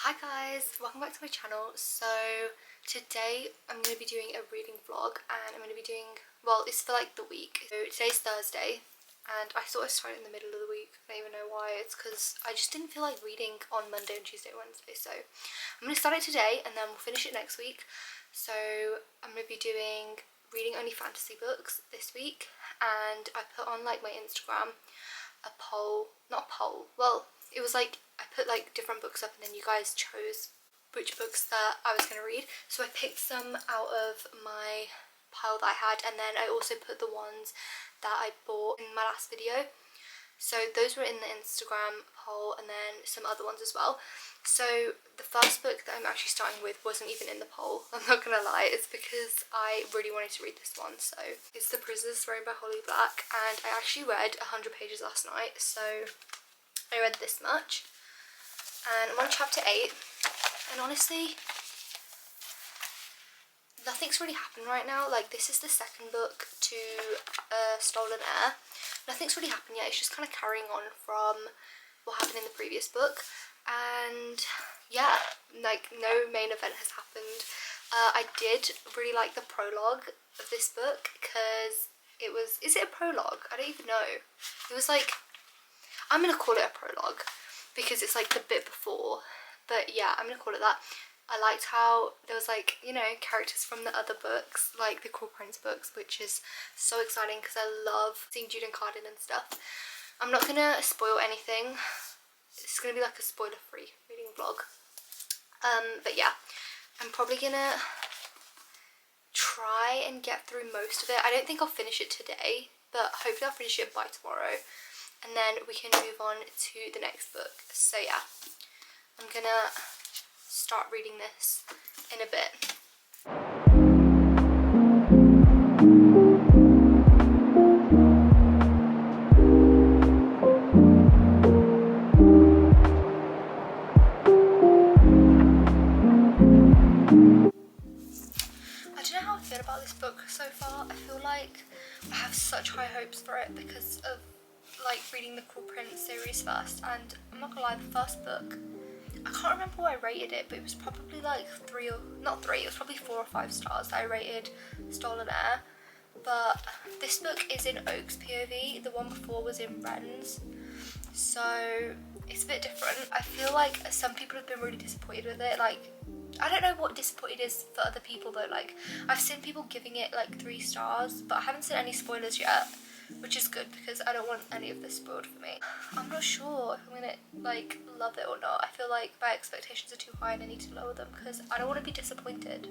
Hi guys, welcome back to my channel. So today I'm going to be doing a reading vlog and I'm going to be doing, well, it's for like the week. So today's Thursday and I thought I'd start in the middle of the week. I don't even know why. It's because I just didn't feel like reading on Monday and Tuesday and Wednesday. So I'm going to start it today and then we'll finish it next week. So I'm going to be doing reading only fantasy books this week, and I put on like my Instagram a poll, not a poll, well, it was like I put like different books up and then you guys chose which books that I was going to read. So I picked some out of my pile that I had, and then I also put the ones that I bought in my last video. So those were in the Instagram poll and then some other ones as well. So the first book that I'm actually starting with wasn't even in the poll, I'm not gonna lie. It's because I really wanted to read this one. So it's The Prisoner's Throne by Holly Black, and I actually read 100 pages last night, so I read this much. And I'm on chapter 8, and honestly, nothing's really happened right now. Like, this is the second book to Stolen Air. Nothing's really happened yet. It's just kind of carrying on from what happened in the previous book. And yeah, like no main event has happened. I did really like the prologue of this book because it was, is it a prologue? I don't even know. It was like, I'm gonna call it a prologue because it's like the bit before, but yeah, I'm gonna call it that. I liked how there was like, you know, characters from the other books, like the Cruel Prince books, which is so exciting because I love seeing Jude and Carden and stuff. I'm not gonna spoil anything. It's gonna be like a spoiler-free reading vlog. But yeah, I'm probably gonna try and get through most of it. I don't think I'll finish it today, but hopefully I'll finish it by tomorrow, and then we can move on to the next book. So yeah, I'm gonna start reading this in a bit. I don't know how I feel about this book so far. I feel like I have such high hopes for it because of like reading the Cruel Prince series first, and I'm not gonna lie, the first book, I can't remember what I rated it, but it was probably like 3 or not 3, it was probably 4 or 5 stars that I rated Stolen Air. But this book is in Oak's POV, the one before was in Ren's, so it's a bit different. I feel like some people have been really disappointed with it. Like, I don't know what disappointed is for other people though. Like, I've seen people giving it like 3 stars, but I haven't seen any spoilers yet, which is good because I don't want any of this spoiled for me. I'm not sure if I'm gonna like love it or not. I feel like my expectations are too high and I need to lower them because I don't want to be disappointed.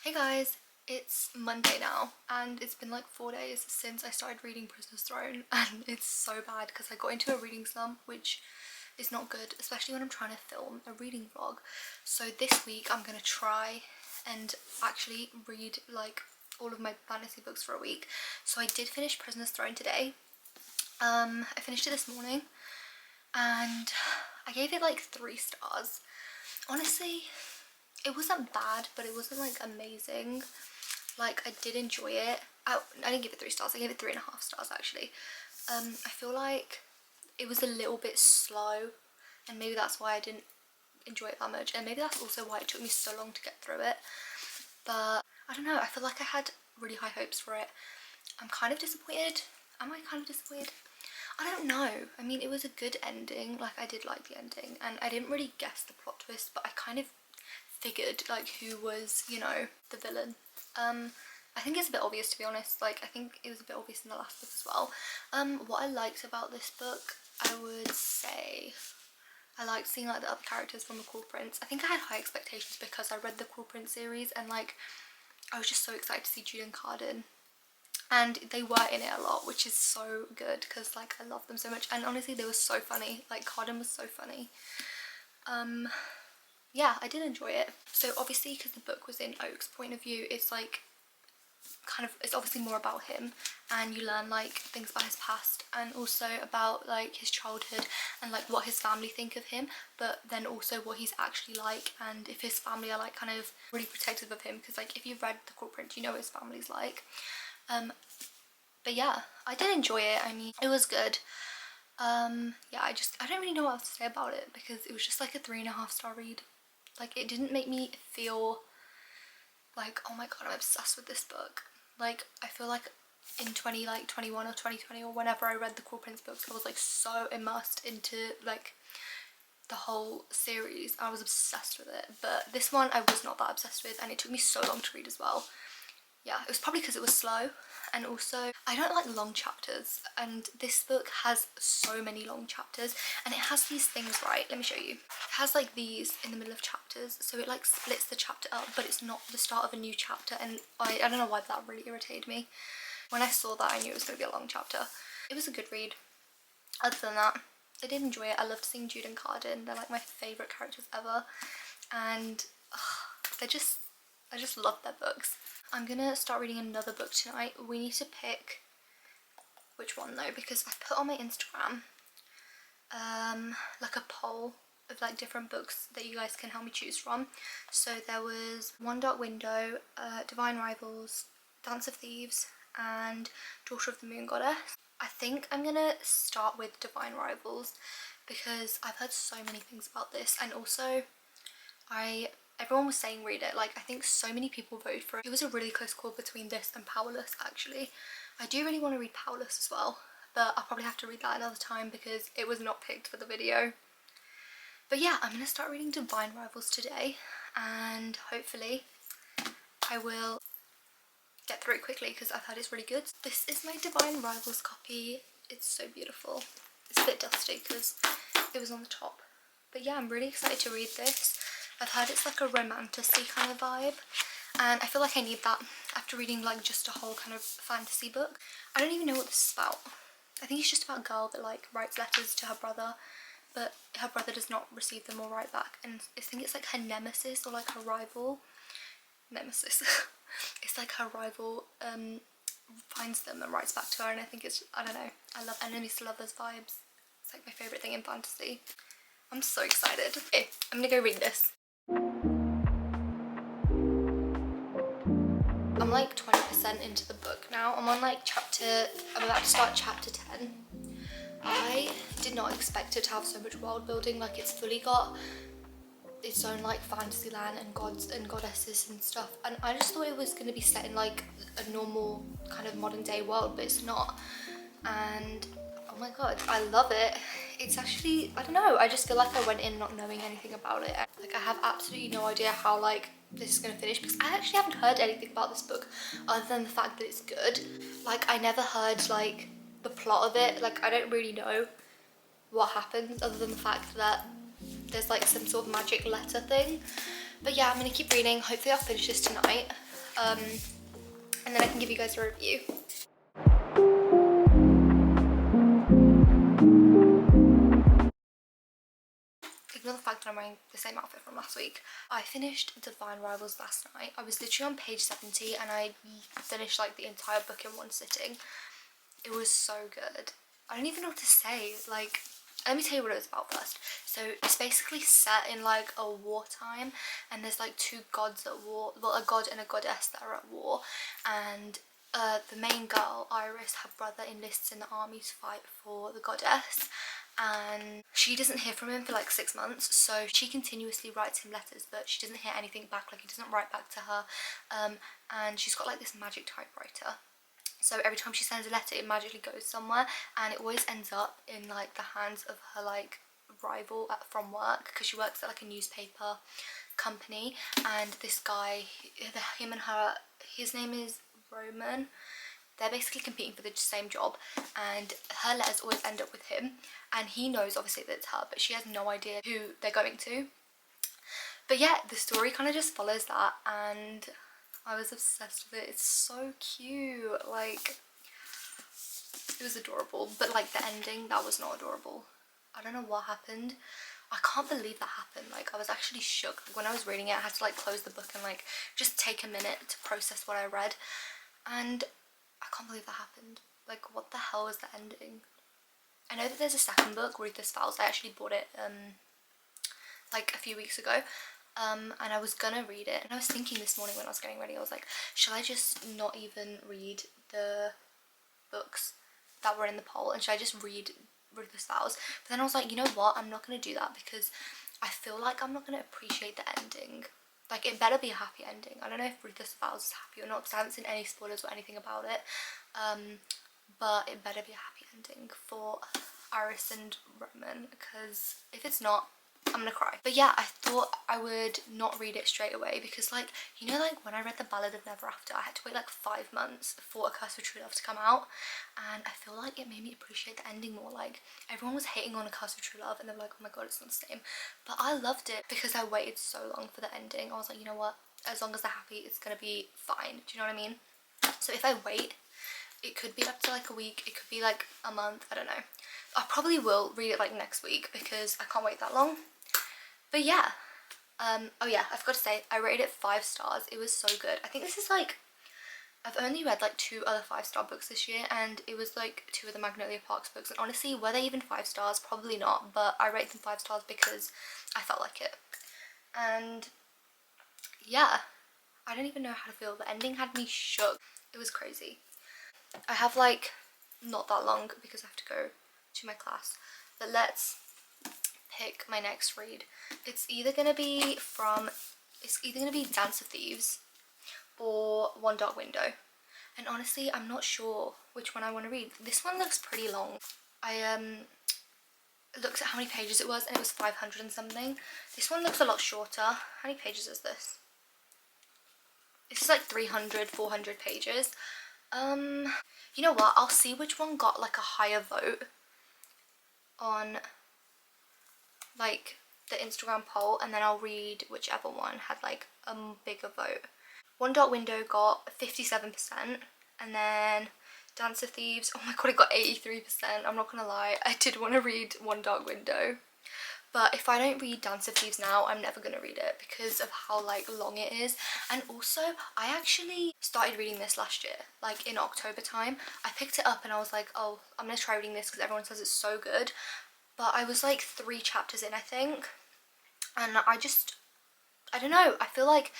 Hey guys, it's Monday now and it's been like 4 days since I started reading Prisoner's Throne, and it's so bad because I got into a reading slump, which is not good, especially when I'm trying to film a reading vlog. So this week I'm gonna try and actually read like all of my fantasy books for a week. So I did finish Prisoner's Throne today. I finished it this morning and I gave it like 3 stars. Honestly, it wasn't bad, but it wasn't like amazing. Like, I did enjoy it. I didn't give it 3 stars, I gave it 3.5 stars actually. I feel like it was a little bit slow, and maybe that's why I didn't enjoy it that much, and maybe that's also why it took me so long to get through it. But I don't know, I feel like I had really high hopes for it. I'm kind of disappointed. Am I kind of disappointed? I don't know. I mean, it was a good ending. Like, I did like the ending, and I didn't really guess the plot twist, but I kind of figured like who was, you know, the villain. I think it's a bit obvious, to be honest. Like, I think it was a bit obvious in the last book as well. What I liked about this book, I would say, I liked seeing like the other characters from the Cruel Prince. I think I had high expectations because I read the Cruel Prince series, and like I was just so excited to see Jude and Carden, and they were in it a lot, which is so good because like I love them so much, and honestly they were so funny. Like, Carden was so funny. Yeah, I did enjoy it. So obviously, because the book was in Oak's point of view, it's like kind of, it's obviously more about him, and you learn like things about his past and also about like his childhood and like what his family think of him, but then also what he's actually like, and if his family are like kind of really protective of him, because like if you've read The Cruel Prince, you know what his family's like. But yeah, I did enjoy it. I mean, it was good. Yeah, I don't really know what else to say about it because it was just like a 3.5-star read. Like, it didn't make me feel like, oh my god, I'm obsessed with this book. Like, I feel like in 21 or 2020 or whenever I read the Cruel Prince books, I was like so immersed into like the whole series. I was obsessed with it, but this one I was not that obsessed with, and it took me so long to read as well. Yeah, it was probably because it was slow, and also I don't like long chapters, and this book has so many long chapters, and it has these things, right, let me show you. It has like these in the middle of chapters, so it like splits the chapter up, but it's not the start of a new chapter, and I don't know why that really irritated me. When I saw that, I knew it was going to be a long chapter. It was a good read. Other than that, I did enjoy it. I loved seeing Jude and Carden. They're like my favourite characters ever, and I just love their books. I'm gonna start reading another book tonight. We need to pick which one though, because I put on my Instagram like a poll of like different books that you guys can help me choose from. So there was One Dark Window, Divine Rivals, Dance of Thieves, and Daughter of the Moon Goddess. I think I'm gonna start with Divine Rivals because I've heard so many things about this, and also everyone was saying read it. Like, I think so many people voted for it. It was a really close call between this and Powerless actually. I do really want to read Powerless as well, but I'll probably have to read that another time because it was not picked for the video. But yeah, I'm going to start reading Divine Rivals today, and hopefully I will get through it quickly because I've heard it's really good. This is my Divine Rivals copy. It's so beautiful. It's a bit dusty because it was on the top. But yeah, I'm really excited to read this. I've heard it's like a romantic-y kind of vibe, and I feel like I need that after reading like just a whole kind of fantasy book. I don't even know what this is about. I think it's just about a girl that like writes letters to her brother, but her brother does not receive them or write back, and I think it's like her nemesis or like her rival. Nemesis. It's like her rival finds them and writes back to her, and I think it's, I don't know, I love enemies to lovers vibes. It's like my favourite thing in fantasy. I'm so excited. Okay, I'm gonna go read this. I'm like 20% into the book now. I'm on like I'm about to start chapter 10. I did not expect it to have so much world building. Like, it's fully got its own like fantasy land and gods and goddesses and stuff, and I just thought it was going to be set in like a normal kind of modern day world, but it's not. And oh my god, I love it. It's actually, I don't know, I just feel like I went in not knowing anything about it. Like, I have absolutely no idea how like this is going to finish, because I actually haven't heard anything about this book other than the fact that it's good. Like, I never heard like the plot of it. Like, I don't really know what happens other than the fact that there's like some sort of magic letter thing. But yeah, I'm gonna keep reading. Hopefully I'll finish this tonight, and then I can give you guys a review. Ignore the fact that I'm wearing the same outfit from last week. I finished Divine Rivals last night. I was literally on page 70 and I finished like the entire book in one sitting. It was so good. I don't even know what to say. Like, let me tell you what it was about first. So it's basically set in like a wartime, and there's like two gods at war, well, a god and a goddess that are at war, and the main girl, Iris, her brother enlists in the army to fight for the goddess, and she doesn't hear from him for like 6 months, so she continuously writes him letters, but she doesn't hear anything back. Like, he doesn't write back to her, and she's got like this magic typewriter. So every time she sends a letter, it magically goes somewhere, and it always ends up in like the hands of her like rival from work, because she works at like a newspaper company, and this guy, him and her, his name is Roman. They're basically competing for the same job, and her letters always end up with him, and he knows obviously that it's her, but she has no idea who they're going to. But yeah, the story kind of just follows that, and I was obsessed with it. It's so cute. Like, it was adorable, but like the ending, that was not adorable. I don't know what happened. I can't believe that happened. Like, I was actually shook. Like, when I was reading it, I had to like close the book and like just take a minute to process what I read, and I can't believe that happened. Like, what the hell was the ending? I know that there's a second book, Ruthless Vows. I actually bought it like a few weeks ago, and I was gonna read it, and I was thinking this morning when I was getting ready, I was like, should I just not even read the books that were in the poll, and should I just read Ruthless Vows, but then I was like, you know what, I'm not going to do that because I feel like I'm not going to appreciate the ending. Like, it better be a happy ending. I don't know if Ruthless Vows is happy or not because I haven't seen any spoilers or anything about it, but it better be a happy ending for Iris and Roman, because if it's not, I'm gonna cry. But yeah, I thought I would not read it straight away because, like, you know, like when I read The Ballad of Never After, I had to wait like 5 months for A Curse of True Love to come out, and I feel like it made me appreciate the ending more. Like, everyone was hating on A Curse of True Love and they were like, oh my god, it's not the same, but I loved it because I waited so long for the ending. I was like, you know what, as long as they're happy, it's gonna be fine. Do you know what I mean? So if I wait, it could be up to like a week, it could be like a month, I don't know. I probably will read it like next week because I can't wait that long. But yeah, oh yeah, I forgot to say, I rated it 5 stars. It was so good. I think this is like, I've only read like 2 other 5-star books this year, and it was like 2 of the Magnolia Parks books, and honestly, were they even 5 stars? Probably not, but I rate them 5 stars because I felt like it. And yeah, I don't even know how to feel. The ending had me shook. It was crazy. I have like not that long because I have to go to my class, but let's pick my next read. It's either gonna be Dance of Thieves or One Dark Window, and honestly I'm not sure which one I want to read. This one looks pretty long. I looked at how many pages it was and it was 500 and something. This one looks a lot shorter. How many pages is this? This is like 300, 400 pages. You know what, I'll see which one got like a higher vote on like the Instagram poll, and then I'll read whichever one had like a bigger vote. One Dark Window got 57%, and then Dance of Thieves, oh my god, it got 83%. I'm not gonna lie, I did want to read One Dark Window, but if I don't read Dance of Thieves now, I'm never gonna read it because of how like long it is. And also, I actually started reading this last year, like in October time. I picked it up and I was like, oh, I'm gonna try reading this because everyone says it's so good. But I was like 3 chapters in, I think, and I don't know, I feel like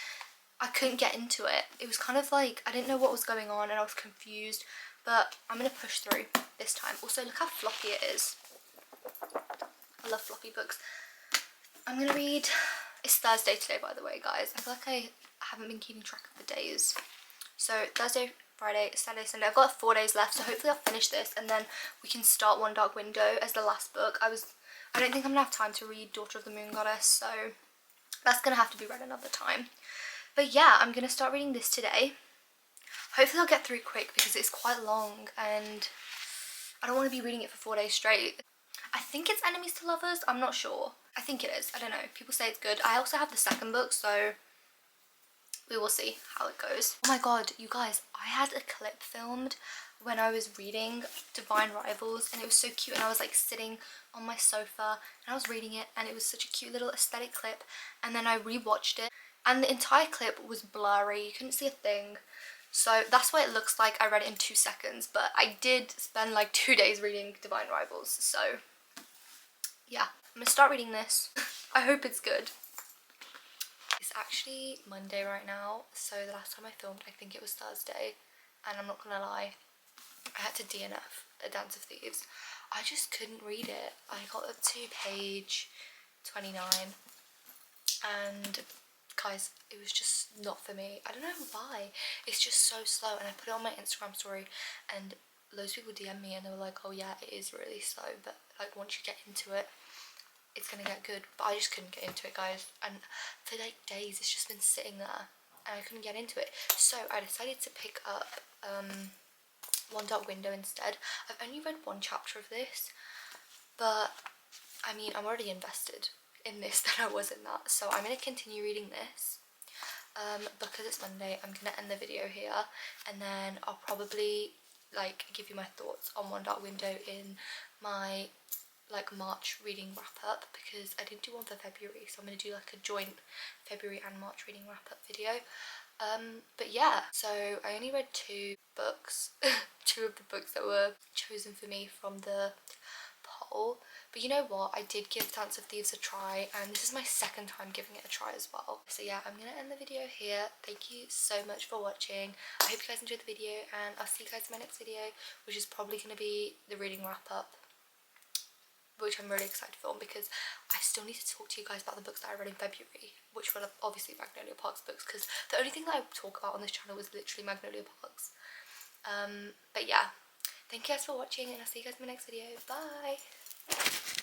I couldn't get into it. It was kind of like, I didn't know what was going on and I was confused, but I'm gonna push through this time. Also, look how floppy it is. I love floppy books. I'm gonna read, it's Thursday today, by the way, guys. I feel like I haven't been keeping track of the days. So Thursday, Friday, Saturday, Sunday. I've got 4 days left, so hopefully I'll finish this and then we can start One Dark Window as the last book. I don't think I'm gonna have time to read Daughter of the Moon Goddess, so that's gonna have to be read another time. But yeah, I'm gonna start reading this today. Hopefully I'll get through quick because it's quite long and I don't want to be reading it for 4 days straight. I think it's Enemies to Lovers, I'm not sure. I think it is, I don't know. People say it's good. I also have the second book, so we will see how it goes. Oh my god, you guys, I had a clip filmed when I was reading Divine Rivals and it was so cute, and I was like sitting on my sofa and I was reading it and it was such a cute little aesthetic clip, and then I rewatched it and the entire clip was blurry, you couldn't see a thing. So that's why it looks like I read it in 2 seconds, but I did spend like 2 days reading Divine Rivals, so yeah, I'm gonna start reading this. I hope it's good. It's actually Monday right now, so the last time I filmed, I think it was Thursday, and I'm not gonna lie, I had to DNF A Dance of Thieves. I just couldn't read it. I got up to page 29, and guys, it was just not for me. I don't know why. It's just so slow, and I put it on my Instagram story, and loads of people DM me, and they were like, oh yeah, it is really slow, but like once you get into it, it's gonna get good. But I just couldn't get into it, guys, and for like days it's just been sitting there and I couldn't get into it. So I decided to pick up One Dark Window instead. I've only read 1 chapter of this, but I mean, I'm already invested in this than I was in that, so I'm gonna continue reading this. Because it's Monday, I'm gonna end the video here, and then I'll probably like give you my thoughts on One Dark Window in my like March reading wrap up, because I didn't do one for February, so I'm going to do like a joint February and March reading wrap up video. But yeah, so I only read 2 books, 2 of the books that were chosen for me from the poll. But you know what, I did give Dance of Thieves a try, and this is my 2nd time giving it a try as well. So yeah, I'm going to end the video here. Thank you so much for watching. I hope you guys enjoyed the video, and I'll see you guys in my next video, which is probably going to be the reading wrap up. which I'm really excited for, because I still need to talk to you guys about the books that I read in February, which were obviously Magnolia Park's books, because the only thing that I talk about on this channel is literally Magnolia Park's. But yeah, thank you guys for watching, and I'll see you guys in my next video. Bye!